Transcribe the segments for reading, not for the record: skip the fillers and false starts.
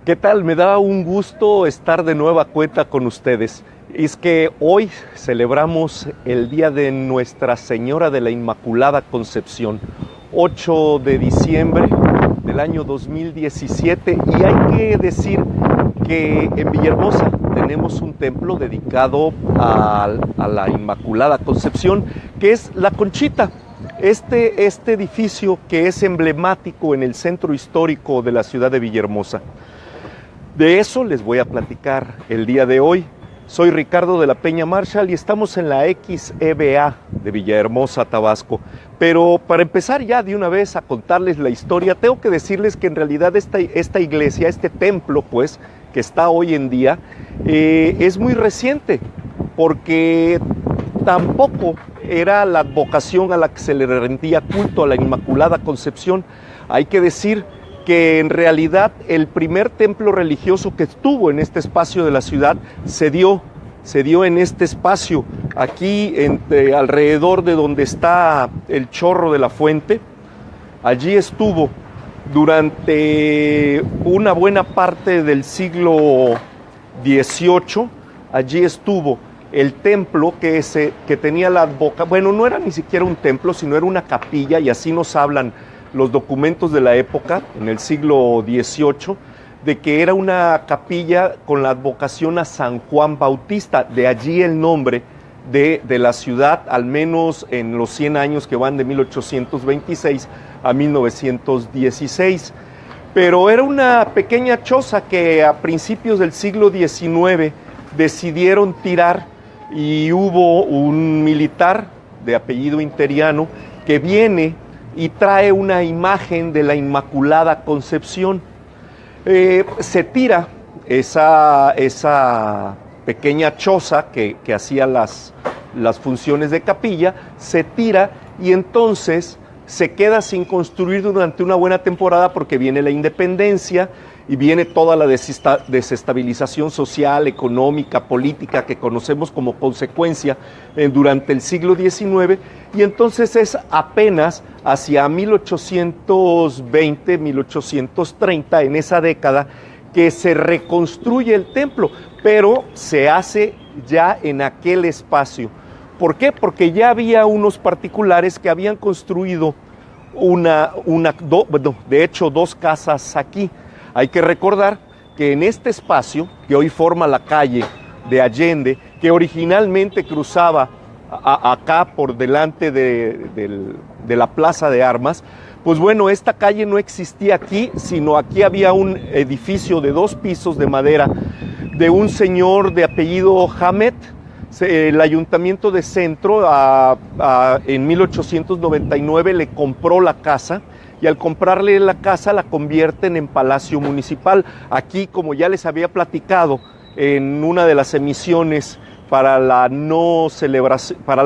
¿Qué tal? Me da un gusto estar de nueva cuenta con ustedes. Es que hoy celebramos el Día de Nuestra Señora de la Inmaculada Concepción, 8 de diciembre del año 2017, y hay que decir que en Villahermosa tenemos un templo dedicado a la Inmaculada Concepción, que es La Conchita. Este edificio que es emblemático en el centro histórico de la ciudad de Villahermosa. De eso les voy a platicar el día de hoy. Soy Ricardo de la Peña Marshall y estamos en la XEBA de Villahermosa, Tabasco. Pero para empezar ya de una vez a contarles la historia, tengo que decirles que en realidad esta iglesia, este templo pues, que está hoy en día, es muy reciente, porque tampoco era la vocación a la que se le rendía culto a la Inmaculada Concepción. Hay que decir que en realidad el primer templo religioso que estuvo en este espacio de la ciudad se dio en este espacio, aquí alrededor de donde está el chorro de la fuente. Allí estuvo durante una buena parte del siglo XVIII, allí estuvo el templo que tenía la boca, bueno, no era ni siquiera un templo, sino era una capilla, y así nos hablan los documentos de la época, en el siglo XVIII, de que era una capilla con la advocación a San Juan Bautista, de allí el nombre de la ciudad, al menos en los 100 años que van de 1826 a 1916. Pero era una pequeña choza que a principios del siglo XIX decidieron tirar, y hubo un militar de apellido Interiano que viene y trae una imagen de la Inmaculada Concepción. Se tira esa pequeña choza que hacía las funciones de capilla, se tira, y entonces se queda sin construir durante una buena temporada, porque viene la independencia y viene toda la desestabilización social, económica, política que conocemos como consecuencia durante el siglo XIX, y entonces es apenas hacia 1820, 1830, en esa década, que se reconstruye el templo, pero se hace ya en aquel espacio. ¿Por qué? Porque ya había unos particulares que habían construido de hecho dos casas aquí. Hay que recordar que en este espacio, que hoy forma la calle de Allende, que originalmente cruzaba acá por delante de la Plaza de Armas, pues bueno, esta calle no existía aquí, sino aquí había un edificio de 2 pisos de madera de un señor de apellido Hamet. El Ayuntamiento de Centro en 1899 le compró la casa, y al comprarle la casa la convierten en Palacio Municipal. Aquí, como ya les había platicado en una de las emisiones para la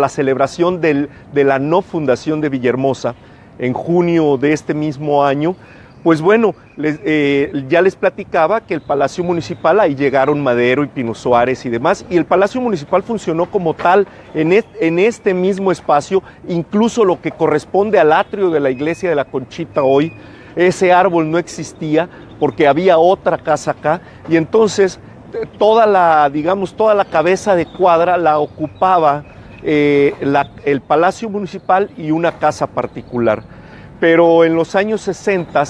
celebración de la no fundación de Villahermosa en junio de este mismo año, pues bueno, ya les platicaba que el Palacio Municipal, ahí llegaron Madero y Pino Suárez y demás, y el Palacio Municipal funcionó como tal en este mismo espacio, incluso lo que corresponde al atrio de la iglesia de la Conchita hoy. Ese árbol no existía porque había otra casa acá, y entonces toda la cabeza de cuadra la ocupaba el Palacio Municipal y una casa particular. Pero en los años 60,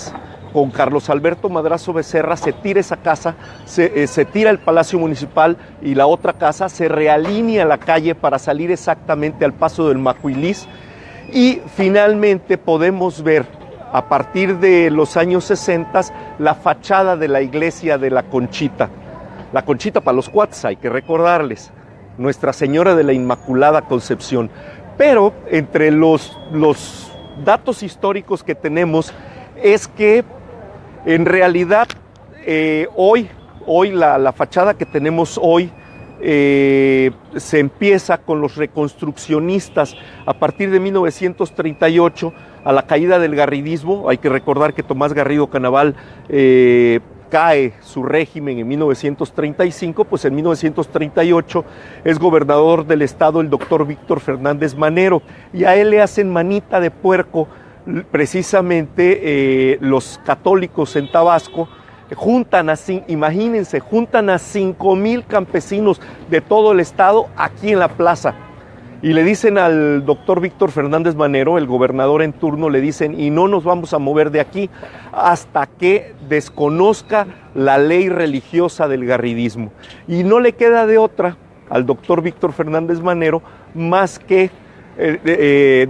con Carlos Alberto Madrazo Becerra, se tira esa casa, se tira el Palacio Municipal y la otra casa, se realinea la calle para salir exactamente al paso del Macuilís, y finalmente podemos ver, a partir de los años 60, la fachada de la iglesia de la Conchita. La Conchita para los cuates, hay que recordarles, Nuestra Señora de la Inmaculada Concepción. Pero entre los datos históricos que tenemos es que en realidad hoy la fachada que tenemos hoy se empieza con los reconstruccionistas a partir de 1938, a la caída del garridismo. Hay que recordar que Tomás Garrido Canaval cae su régimen en 1935, pues en 1938 es gobernador del estado el doctor Víctor Fernández Manero, y a él le hacen manita de puerco precisamente los católicos en Tabasco, imagínense, juntan a 5,000 campesinos de todo el estado aquí en la plaza. Y le dicen al doctor Víctor Fernández Manero, el gobernador en turno, le dicen, y no nos vamos a mover de aquí hasta que desconozca la ley religiosa del garridismo. Y no le queda de otra al doctor Víctor Fernández Manero más que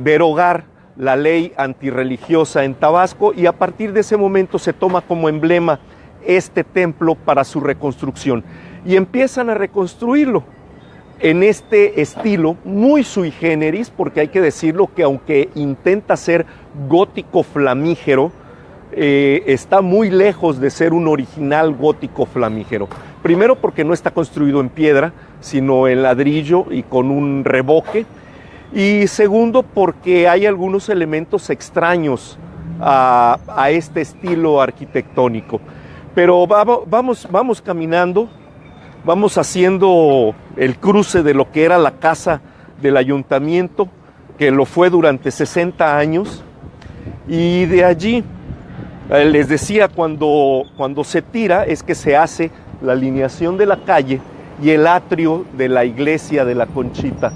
derogar la ley antirreligiosa en Tabasco, y a partir de ese momento se toma como emblema este templo para su reconstrucción. Y empiezan a reconstruirlo en este estilo muy sui generis, porque hay que decirlo que aunque intenta ser gótico flamígero, está muy lejos de ser un original gótico flamígero. Primero porque no está construido en piedra, sino en ladrillo y con un revoque. Y segundo porque hay algunos elementos extraños a este estilo arquitectónico. Pero vamos caminando. Vamos haciendo el cruce de lo que era la casa del ayuntamiento, que lo fue durante 60 años, y de allí, les decía, cuando se tira es que se hace la alineación de la calle y el atrio de la iglesia de la Conchita,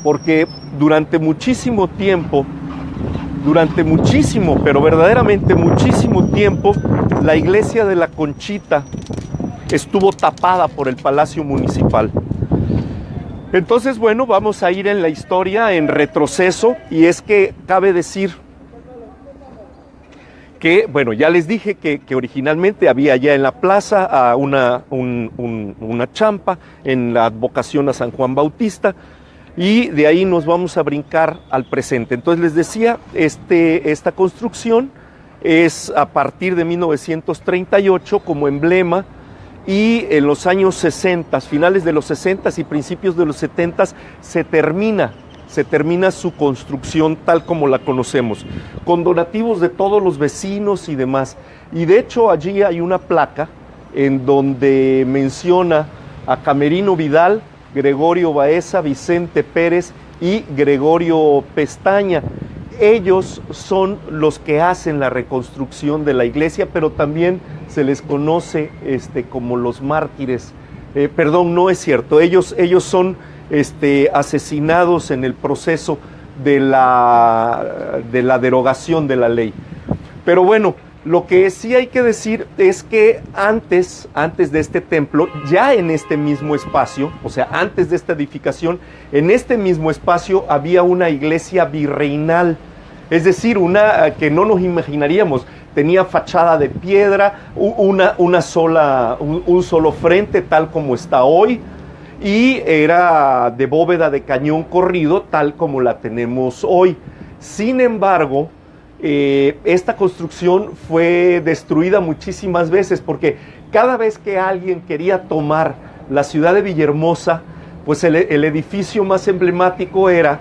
porque durante muchísimo tiempo, pero verdaderamente muchísimo tiempo, la iglesia de la Conchita estuvo tapada por el Palacio Municipal. Entonces, bueno, vamos a ir en la historia en retroceso, y es que cabe decir que, bueno, ya les dije que originalmente había allá en la plaza una champa en la advocación a San Juan Bautista, y de ahí nos vamos a brincar al presente. Entonces les decía, esta construcción es a partir de 1938 como emblema, y en los años 60, finales de los 60 y principios de los 70, se termina su construcción tal como la conocemos, con donativos de todos los vecinos y demás. Y de hecho allí hay una placa en donde menciona a Camerino Vidal, Gregorio Baeza, Vicente Pérez y Gregorio Pestaña. Ellos son los que hacen la reconstrucción de la iglesia, pero también se les conoce como los mártires. Perdón, no es cierto. Ellos son asesinados en el proceso de la derogación de la ley. Pero bueno, lo que sí hay que decir es que antes de este templo, ya en este mismo espacio, o sea, antes de esta edificación, en este mismo espacio había una iglesia virreinal, es decir, una que no nos imaginaríamos. Tenía fachada de piedra, un solo frente, tal como está hoy, y era de bóveda de cañón corrido, tal como la tenemos hoy. Sin embargo, esta construcción fue destruida muchísimas veces, porque cada vez que alguien quería tomar la ciudad de Villahermosa, pues el edificio más emblemático era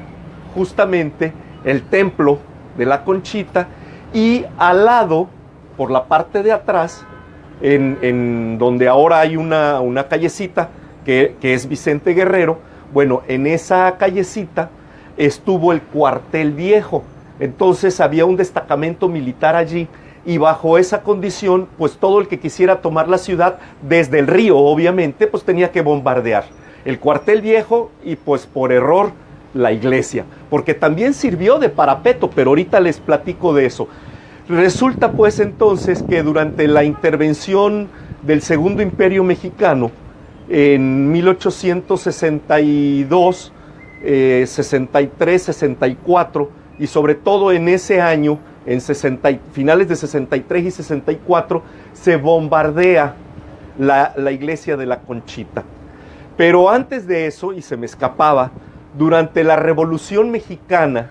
justamente el templo de la Conchita, y al lado, por la parte de atrás, en donde ahora hay una callecita que es Vicente Guerrero, bueno, en esa callecita estuvo el Cuartel Viejo. Entonces había un destacamento militar allí, y bajo esa condición, pues todo el que quisiera tomar la ciudad, desde el río obviamente, pues tenía que bombardear el Cuartel Viejo y pues por error la iglesia, porque también sirvió de parapeto, pero ahorita les platico de eso. Resulta pues entonces que durante la intervención del Segundo Imperio Mexicano, en 1862, 63, 64, y sobre todo en ese año, finales de 63 y 64, se bombardea la iglesia de la Conchita. Pero antes de eso, y se me escapaba, durante la Revolución Mexicana,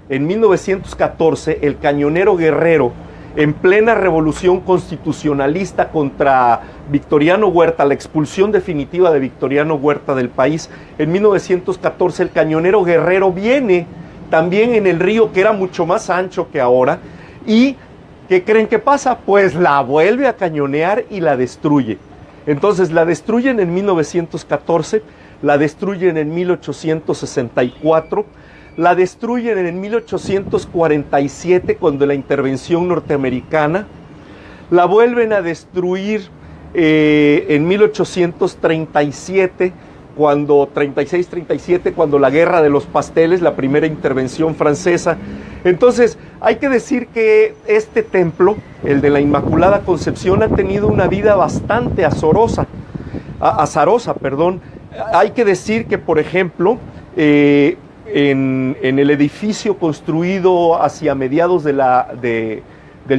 en 1914, el cañonero Guerrero, en plena revolución constitucionalista contra Victoriano Huerta, la expulsión definitiva de Victoriano Huerta del país, en 1914 el cañonero Guerrero viene también en el río, que era mucho más ancho que ahora, y ¿qué creen que pasa? Pues la vuelve a cañonear y la destruye. Entonces la destruyen en 1914, la destruyen en 1864, la destruyen en 1847 cuando la intervención norteamericana, La vuelven a destruir en 1837, cuando 36-37, cuando la Guerra de los Pasteles, la primera intervención francesa. Entonces, hay que decir que este templo, el de la Inmaculada Concepción, ha tenido una vida bastante azarosa. Hay que decir que, por ejemplo, en el edificio construido hacia mediados del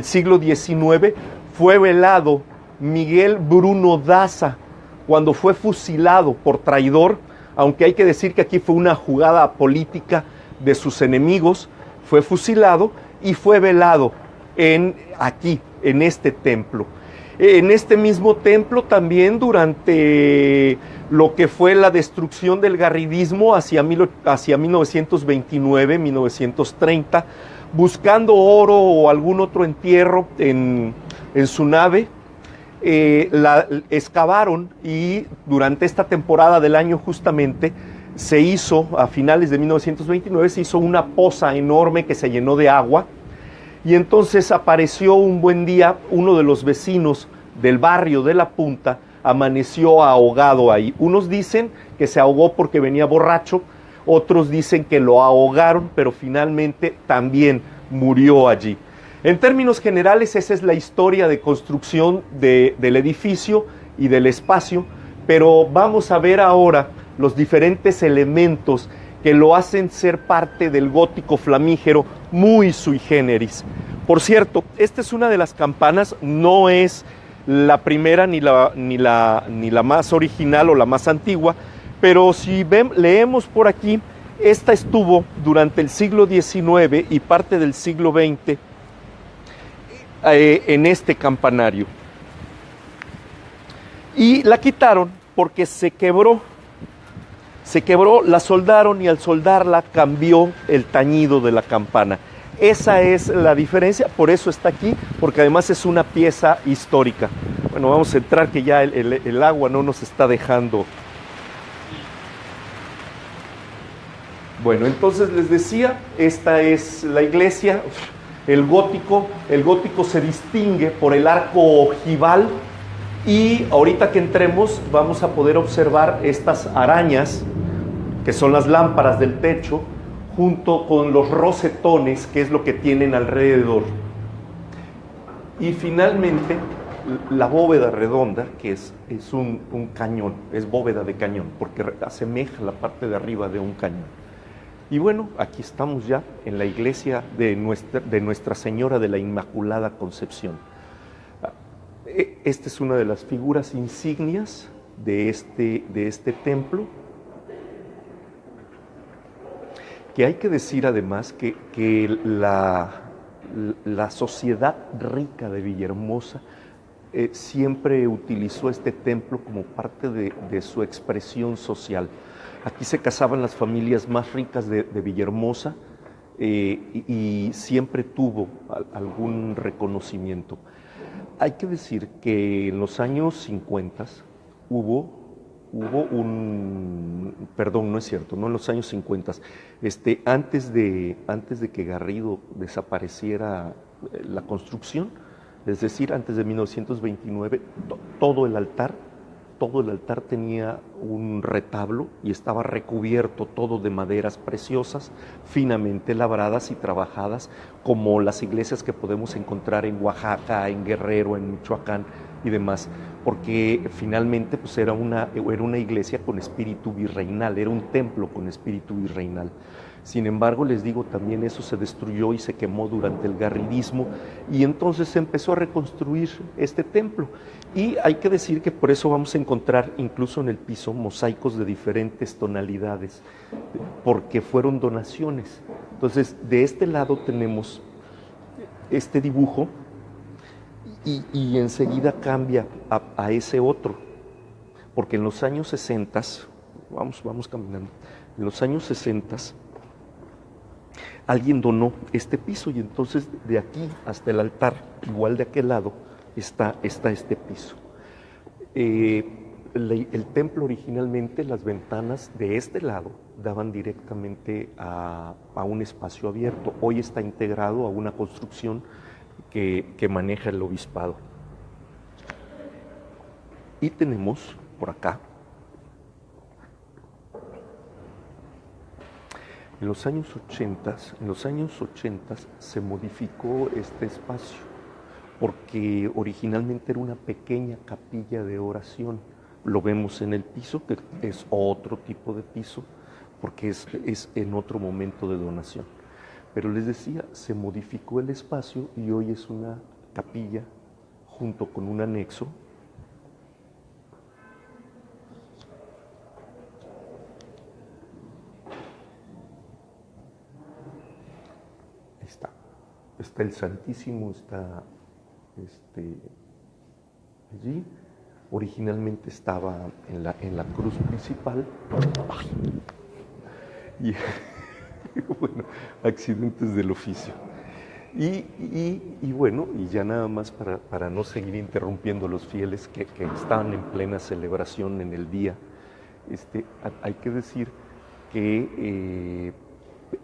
siglo XIX, fue velado Miguel Bruno Daza cuando fue fusilado por traidor, aunque hay que decir que aquí fue una jugada política de sus enemigos. Fue fusilado y fue velado aquí, en este templo. En este mismo templo también, durante lo que fue la destrucción del garridismo hacia 1929, 1930, buscando oro o algún otro entierro en su nave, la excavaron, y durante esta temporada del año justamente se hizo, a finales de 1929, se hizo una poza enorme que se llenó de agua, y entonces apareció un buen día uno de los vecinos del barrio de La Punta, amaneció ahogado ahí. Unos dicen que se ahogó porque venía borracho, otros dicen que lo ahogaron, pero finalmente también murió allí. En términos generales, esa es la historia de construcción del edificio y del espacio, pero vamos a ver ahora los diferentes elementos que lo hacen ser parte del gótico flamígero, muy sui generis. Por cierto, esta es una de las campanas, no es la primera ni la más original o la más antigua, pero si leemos por aquí, esta estuvo durante el siglo XIX y parte del siglo XX en este campanario. Y la quitaron porque se quebró, la soldaron, y al soldarla cambió el tañido de la campana. Esa es la diferencia, por eso está aquí, porque además es una pieza histórica. Bueno, vamos a entrar, que ya el agua no nos está dejando. Bueno, entonces les decía, esta es la iglesia. El gótico se distingue por el arco ojival, y ahorita que entremos vamos a poder observar estas arañas, que son las lámparas del techo, junto con los rosetones, que es lo que tienen alrededor. Y finalmente, la bóveda redonda, que es un cañón, es bóveda de cañón, porque asemeja la parte de arriba de un cañón. Y bueno, aquí estamos ya en la iglesia de Nuestra Señora de la Inmaculada Concepción. Esta es una de las figuras insignias de este templo, que hay que decir además que la sociedad rica de Villahermosa siempre utilizó este templo como parte de su expresión social. Aquí se casaban las familias más ricas de Villahermosa, y siempre tuvo algún reconocimiento. Hay que decir que en los años 50 perdón, no es cierto, no en los años 50, antes de que Garrido desapareciera la construcción, es decir, antes de 1929, todo el altar tenía un retablo y estaba recubierto todo de maderas preciosas, finamente labradas y trabajadas, como las iglesias que podemos encontrar en Oaxaca, en Guerrero, en Michoacán y demás, porque finalmente pues era una iglesia con espíritu virreinal, era un templo con espíritu virreinal. Sin embargo, les digo, también eso se destruyó y se quemó durante el garridismo, y entonces se empezó a reconstruir este templo. Y hay que decir que por eso vamos a encontrar incluso en el piso mosaicos de diferentes tonalidades, porque fueron donaciones. Entonces, de este lado tenemos este dibujo, y enseguida cambia a ese otro, porque en los años 60, vamos caminando, en los años 60 alguien donó este piso, y entonces de aquí hasta el altar, igual de aquel lado, está este piso. El templo originalmente, las ventanas de este lado daban directamente a un espacio abierto. Hoy está integrado a una construcción que maneja el obispado. Y tenemos por acá, en los años 80, se modificó este espacio, porque originalmente era una pequeña capilla de oración. Lo vemos en el piso, que es otro tipo de piso, porque es en otro momento de donación. Pero les decía, se modificó el espacio y hoy es una capilla junto con un anexo. Ahí está el Santísimo, está allí. Originalmente estaba en la cruz principal. Y bueno, accidentes del oficio. Y bueno, y ya nada más para no seguir interrumpiendo a los fieles que estaban en plena celebración en el día, hay que decir que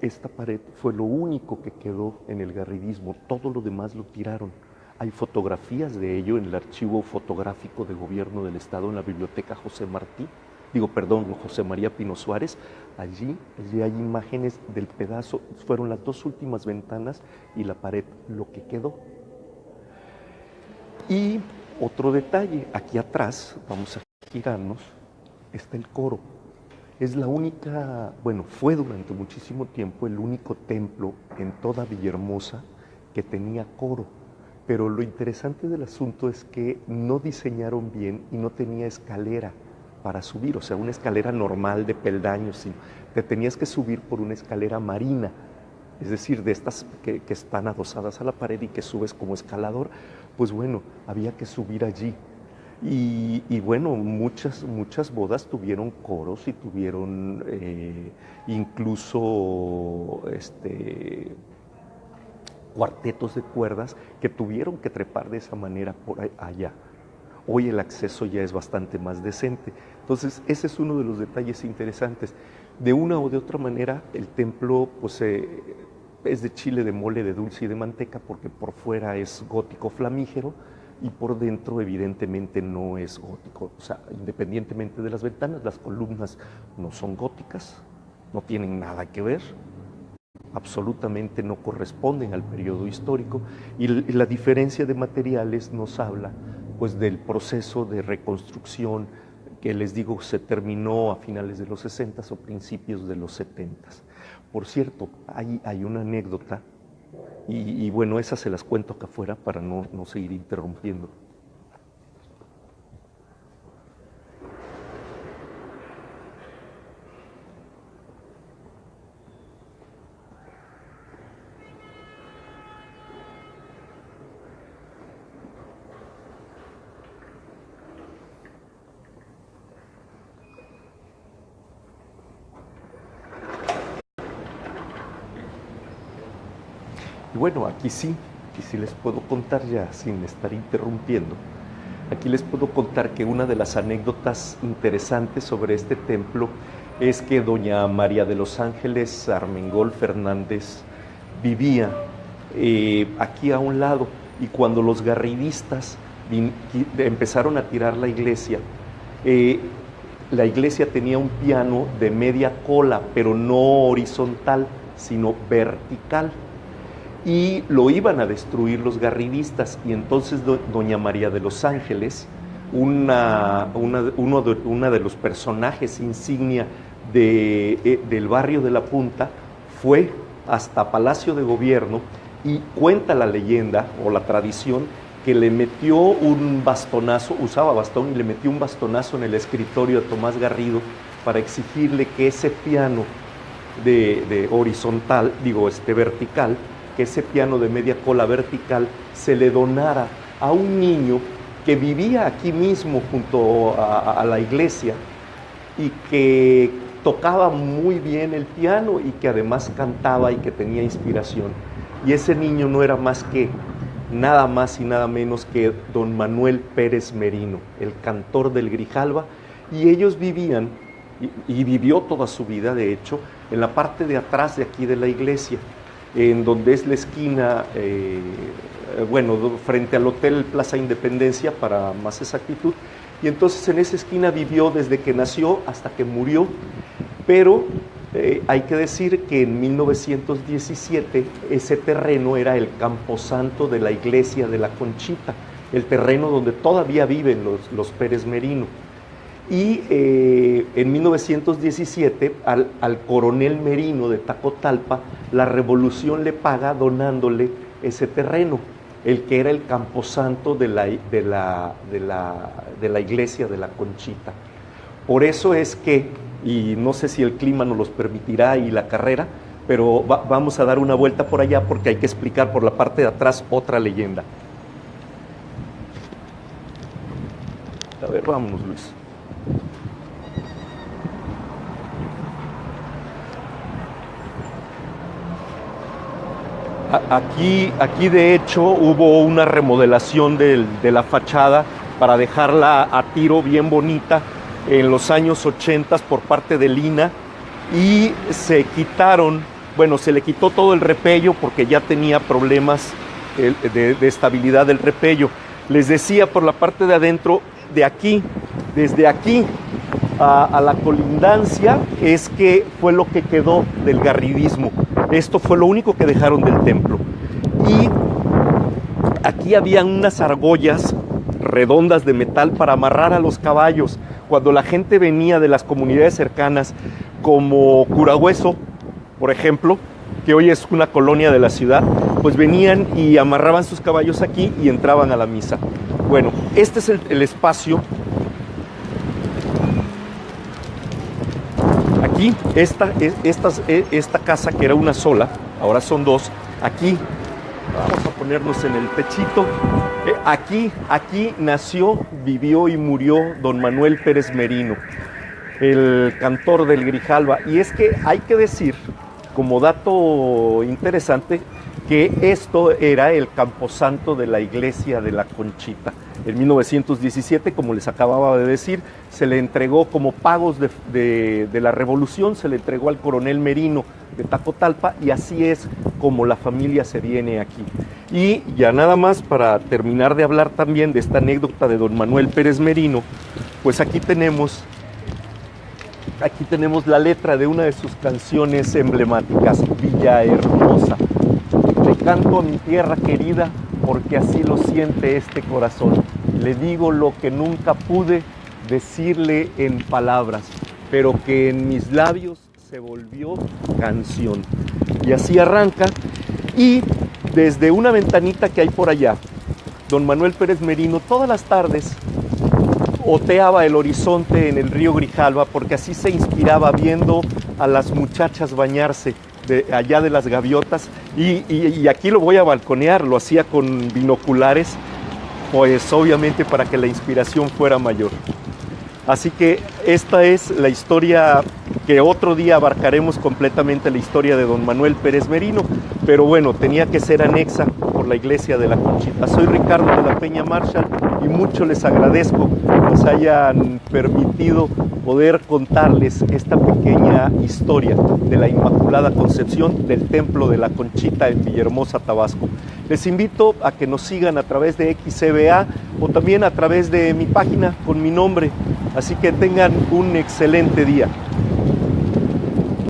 esta pared fue lo único que quedó en el garridismo, todo lo demás lo tiraron. Hay fotografías de ello en el archivo fotográfico de gobierno del Estado en la biblioteca José María Pino Suárez. Allí hay imágenes del pedazo, fueron las dos últimas ventanas y la pared, lo que quedó. Y otro detalle, aquí atrás, vamos a girarnos, está el coro. Es la única, bueno, fue durante muchísimo tiempo el único templo en toda Villahermosa que tenía coro. Pero lo interesante del asunto es que no diseñaron bien y no tenía escalera para subir, o sea, una escalera normal de peldaños, sino te tenías que subir por una escalera marina, es decir, de estas que están adosadas a la pared y que subes como escalador. Pues bueno, había que subir allí. Y bueno, muchas bodas tuvieron coros y tuvieron incluso cuartetos de cuerdas que tuvieron que trepar de esa manera por allá. Hoy el acceso ya es bastante más decente. Entonces, ese es uno de los detalles interesantes. De una o de otra manera, el templo pues, es de chile, de mole, de dulce y de manteca, porque por fuera es gótico flamígero y por dentro evidentemente no es gótico. O sea, independientemente de las ventanas, las columnas no son góticas, no tienen nada que ver, absolutamente no corresponden al periodo histórico, y la diferencia de materiales nos habla pues del proceso de reconstrucción que les digo se terminó a finales de los 60 o principios de los 70. Por cierto, hay una anécdota y bueno, esas se las cuento acá afuera para no seguir interrumpiendo. Y bueno, aquí sí les puedo contar ya sin estar interrumpiendo. Aquí les puedo contar que una de las anécdotas interesantes sobre este templo es que doña María de los Ángeles Armengol Fernández vivía aquí a un lado, y cuando los garridistas empezaron a tirar la iglesia tenía un piano de media cola, pero no horizontal, sino vertical. Y lo iban a destruir los garridistas, y entonces doña María de los Ángeles, una de los personajes insignia del barrio de La Punta, fue hasta Palacio de Gobierno, y cuenta la leyenda o la tradición que le metió un bastonazo, usaba bastón, y le metió un bastonazo en el escritorio a Tomás Garrido para exigirle que ese piano de horizontal, vertical, que ese piano de media cola vertical se le donara a un niño que vivía aquí mismo junto a la iglesia y que tocaba muy bien el piano y que además cantaba y que tenía inspiración. Y ese niño no era más que nada más y nada menos que don Manuel Pérez Merino, el cantor del Grijalva, y ellos vivían, y vivió toda su vida de hecho, en la parte de atrás de aquí de la iglesia, en donde es la esquina, frente al Hotel Plaza Independencia, para más exactitud, y entonces en esa esquina vivió desde que nació hasta que murió, pero hay que decir que en 1917 ese terreno era el camposanto de la iglesia de la Conchita, el terreno donde todavía viven los Pérez Merino. Y en 1917 al coronel Merino de Tacotalpa, la revolución le paga donándole ese terreno, el que era el camposanto de la iglesia de la Conchita. Por eso es que, y no sé si el clima nos los permitirá y la carrera, pero vamos a dar una vuelta por allá porque hay que explicar por la parte de atrás otra leyenda. A ver, vámonos, Luis. Aquí de hecho hubo una remodelación de la fachada para dejarla a tiro bien bonita en los años 80 por parte de Lina, y se le quitó todo el repello porque ya tenía problemas de estabilidad del repello. Les decía, por la parte de adentro, desde aquí a la colindancia es que fue lo que quedó del garridismo. Esto fue lo único que dejaron del templo. Y aquí habían unas argollas redondas de metal para amarrar a los caballos. Cuando la gente venía de las comunidades cercanas, como Curahueso, por ejemplo, que hoy es una colonia de la ciudad, pues venían y amarraban sus caballos aquí y entraban a la misa. Bueno, este es el espacio. Aquí, esta casa que era una sola, ahora son dos. Aquí, vamos a ponernos en el techito. Aquí nació, vivió y murió don Manuel Pérez Merino, el cantor del Grijalva. Y es que hay que decir, como dato interesante, que esto era el camposanto de la iglesia de la Conchita. En 1917, como les acababa de decir, se le entregó como pagos de la revolución, se le entregó al coronel Merino de Tacotalpa, y así es como la familia se viene aquí. Y ya nada más para terminar de hablar también de esta anécdota de don Manuel Pérez Merino, pues aquí tenemos la letra de una de sus canciones emblemáticas, Villahermosa. Le canto a mi tierra querida porque así lo siente este corazón. Le digo lo que nunca pude decirle en palabras, pero que en mis labios se volvió canción. Y así arranca, y desde una ventanita que hay por allá, don Manuel Pérez Merino todas las tardes oteaba el horizonte en el río Grijalva, porque así se inspiraba viendo a las muchachas bañarse allá de las gaviotas, y aquí lo voy a balconear, lo hacía con binoculares, pues obviamente para que la inspiración fuera mayor. Así que esta es la historia que otro día abarcaremos completamente, la historia de don Manuel Pérez Merino, pero bueno, tenía que ser anexa por la iglesia de la Conchita. Soy Ricardo de la Peña Marshall y mucho les agradezco que nos hayan permitido poder contarles esta pequeña historia de la Inmaculada Concepción del Templo de la Conchita en Villahermosa, Tabasco. Les invito a que nos sigan a través de XCBA o también a través de mi página con mi nombre. Así que tengan un excelente día.